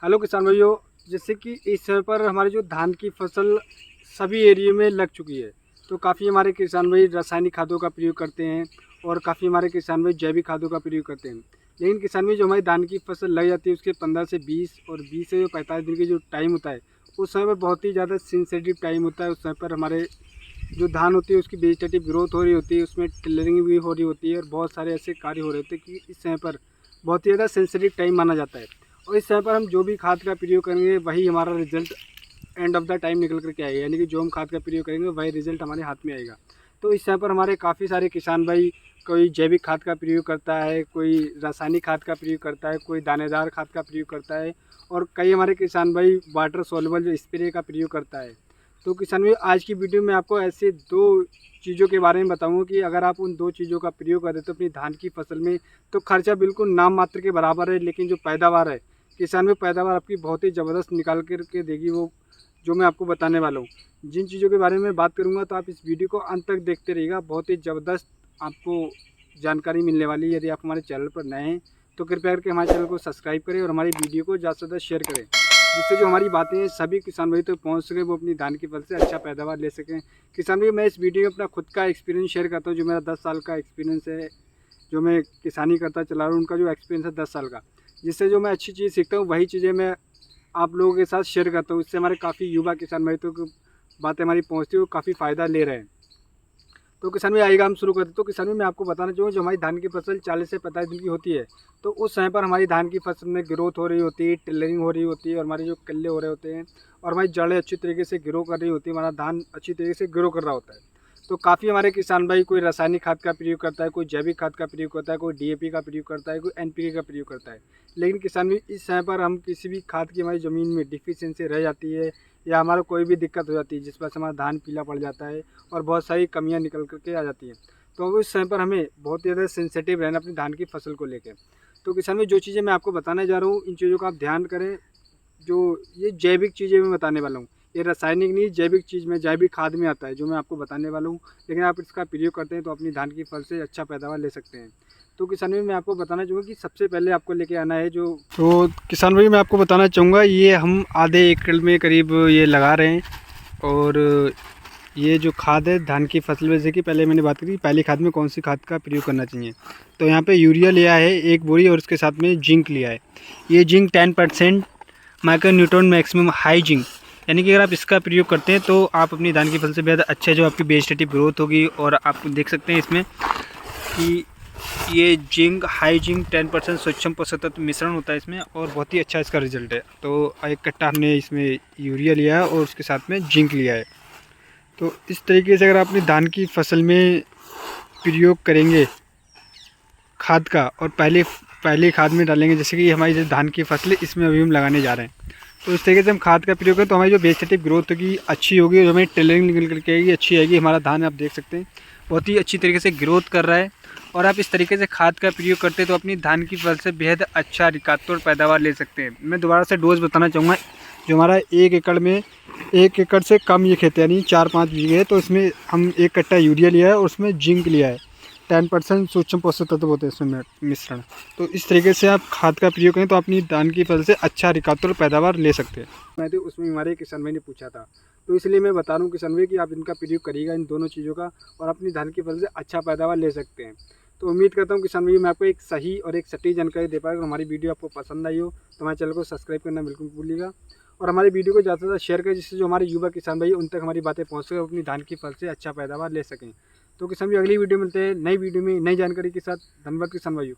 Hello किसान भाइयों, जैसे कि इस समय पर हमारी जो धान की फसल सभी एरिया में लग चुकी है, तो काफ़ी हमारे किसान भाई रासायनिक खादों का प्रयोग करते हैं और काफ़ी हमारे किसान भाई जैविक खादों का प्रयोग करते हैं। लेकिन किसान भाई जो हमारी धान की फसल लग जाती है उसके 15 से 20 और 20 से 45 दिन की जो टाइम होता है, उस समय पर बहुत ही ज़्यादा सेंसिटिव टाइम होता है। उस समय पर हमारे जो धान होती है उसकी वेजिटेटिव ग्रोथ हो रही होती है, उसमें टिलरिंग भी हो रही होती है और बहुत सारे ऐसे कार्य हो रहे होते हैं कि इस समय पर बहुत ही ज़्यादा सेंसिटिव टाइम माना जाता है। और इस समय पर हम जो भी खाद का प्रयोग करेंगे वही हमारा result end of the time निकल करके आएगा, यानी कि जो हम खाद का प्रयोग करेंगे वही रिजल्ट हमारे हाथ में आएगा। तो इस समय पर हमारे काफ़ी सारे किसान भाई कोई जैविक खाद का प्रयोग करता है, कोई रासायनिक खाद का प्रयोग करता है, कोई दानेदार खाद का प्रयोग करता है और कई हमारे किसान भाई वाटर सोल्युबल जो स्प्रे का प्रयोग करता है। तो किसान भाई आज की वीडियो में आपको ऐसे दो चीज़ों के बारे में बताऊंगा कि अगर आप उन दो चीज़ों का प्रयोग करें तो अपनी धान की फसल में तो खर्चा बिल्कुल नाम मात्र के बराबर है, लेकिन जो पैदावार है किसान में पैदावार आपकी बहुत ही ज़बरदस्त निकाल के देगी। वो जो मैं आपको बताने वाला हूँ, जिन चीज़ों के बारे में बात करूँगा तो आप इस वीडियो को अंत तक देखते रहिएगा। बहुत ही ज़बरदस्त आपको जानकारी मिलने वाली है। यदि आप हमारे चैनल पर नए हैं तो कृपया करके हमारे चैनल को सब्सक्राइब करें और हमारी वीडियो को ज़्यादा से ज़्यादा शेयर करें, जिससे जो हमारी बातें हैं सभी किसान भाई तक पहुँच सके, वो अपनी धान की फसल से अच्छा पैदावार ले सकें। किसान भाई मैं इस वीडियो में अपना खुद का एक्सपीरियंस शेयर करता हूँ, जो मेरा 10 साल का एक्सपीरियंस है, जो मैं किसानी करता चला रहा हूँ, उनका जो एक्सपीरियंस है 10 साल का, जिससे जो मैं अच्छी चीज़ सीखता हूँ वही चीज़ें मैं आप लोगों के साथ शेयर करता हूँ। इससे हमारे काफ़ी युवा किसान भाई तो बातें हमारी पहुँचती है, वो काफ़ी फ़ायदा ले रहे हैं। तो किसान भाई आइएगा हम शुरू करते हैं। तो किसान भाई मैं आपको बताना चाहूँगा, जो हमारी धान की फसल 40 से 45 दिन की होती है, तो उस समय पर हमारी धान की फसल में ग्रोथ हो रही होती है, टिलरिंग हो रही होती है और हमारे जो कल्ले हो रहे होते हैं और हमारी जड़ें अच्छी तरीके से ग्रो कर रही होती है, हमारा धान अच्छी तरीके से ग्रो कर रहा होता है। तो काफ़ी हमारे किसान भाई कोई रासायनिक खाद का प्रयोग करता है, कोई जैविक खाद का प्रयोग करता है, कोई डीएपी का प्रयोग करता है, कोई एनपीके का प्रयोग करता है। लेकिन किसान भाई इस समय पर हम किसी भी खाद की हमारी ज़मीन में डिफिशियंसी रह जाती है या हमारा कोई भी दिक्कत हो जाती है जिस वजह से हमारा धान पीला पड़ जाता है और बहुत सारी कमियां निकल करके आ जाती हैं, तो उस समय पर हमें बहुत ही ज़्यादा सेंसिटिव रहना अपनी धान की फसल को लेकर। तो किसान भाई जो चीज़ें मैं आपको बताने जा रहा हूँ इन चीज़ों का आप ध्यान करें। जो ये जैविक चीज़ें मैं बताने वाला हूँ, ये रासायनिक नहीं, जैविक चीज़ में जैविक खाद में आता है जो मैं आपको बताने वाला हूँ। लेकिन आप इसका प्रयोग करते हैं तो अपनी धान की फसल से अच्छा पैदावार ले सकते हैं। तो किसान भाई मैं आपको बताना चाहूँगा कि सबसे पहले आपको लेके आना है जो, तो किसान भाई मैं आपको बताना चाहूँगा ये हम आधे एकड़ में करीब ये लगा रहे हैं। और ये जो खाद है धान की फसल में, जैसे कि पहले मैंने बात करी पहली खाद में कौन सी खाद का प्रयोग करना चाहिए, तो यहाँ पे यूरिया लिया है 1 बोरी और उसके साथ में जिंक लिया है। ये zinc 10% micro neutron maximum high zinc, यानी कि अगर आप इसका प्रयोग करते हैं तो आप अपनी धान की फसल से बेहद अच्छे जो आपकी वेजिटेटिव ग्रोथ होगी। और आप देख सकते हैं इसमें कि ये जिंक हाई जिंक 10% सूक्ष्म पोषक तत्व मिश्रण होता है इसमें और बहुत ही अच्छा इसका रिजल्ट है। तो 1 कट्टा हमने इसमें यूरिया लिया है और उसके साथ में जिंक लिया है। तो इस तरीके से अगर आप अपनी धान की फसल में प्रयोग करेंगे खाद का और पहले खाद में डालेंगे, जैसे कि हमारी जो धान की फसल है इसमें अभी हम लगाने जा रहे हैं, तो इस तरीके से हम खाद का प्रयोग करें तो हमारी जो वेजिटेटिव ग्रोथ होगी अच्छी होगी और हमारी टेलरिंग निकल करके आएगी, अच्छी आएगी। हमारा धान आप देख सकते हैं बहुत ही अच्छी तरीके से ग्रोथ कर रहा है। और आप इस तरीके से खाद का प्रयोग करते हैं तो अपनी धान की फसल से बेहद अच्छा रिकातोड़ पैदावार ले सकते हैं। मैं दोबारा से डोज बताना चाहूँगा, जो हमारा 1 एकड़ में 1 एकड़ से कम ये खेत है यानी 4-5 बीघे है, तो इसमें हम 1 कट्टा यूरिया लिया है और उसमें जिंक लिया है, 10% सूक्ष्म पोषक तत्व होते हैं इसमें मिश्रण। तो इस तरीके से आप खाद का प्रयोग करें तो अपनी धान की फसल से अच्छा रिकातोड़ पैदावार ले सकते हैं। मैं तो उसमें हमारे किसान भाई ने पूछा था, तो इसलिए मैं बता रहा हूँ किसान भाई कि आप इनका प्रयोग करिएगा, इन दोनों चीज़ों का, और अपनी धान की फसल से अच्छा पैदावार ले सकते हैं। तो उम्मीद करता हूँ किसान भाई मैं आपको एक सही और एक सटीक जानकारी दे पाया। अगर हमारी वीडियो आपको पसंद आई हो तो हमारे चैनल को सब्सक्राइब करना बिल्कुल भूलिएगा और हमारी वीडियो को ज़्यादा से ज़्यादा शेयर करें, जिससे जो हमारे युवा किसान भाई उन तक हमारी बातें पहुँच सके, अपनी धान की फसल से अच्छा पैदावार ले सकें। तो किसान भाई अगली वीडियो मिलते हैं नई वीडियो में नई जानकारी के साथ। धन्यवाद किसान भाइयों।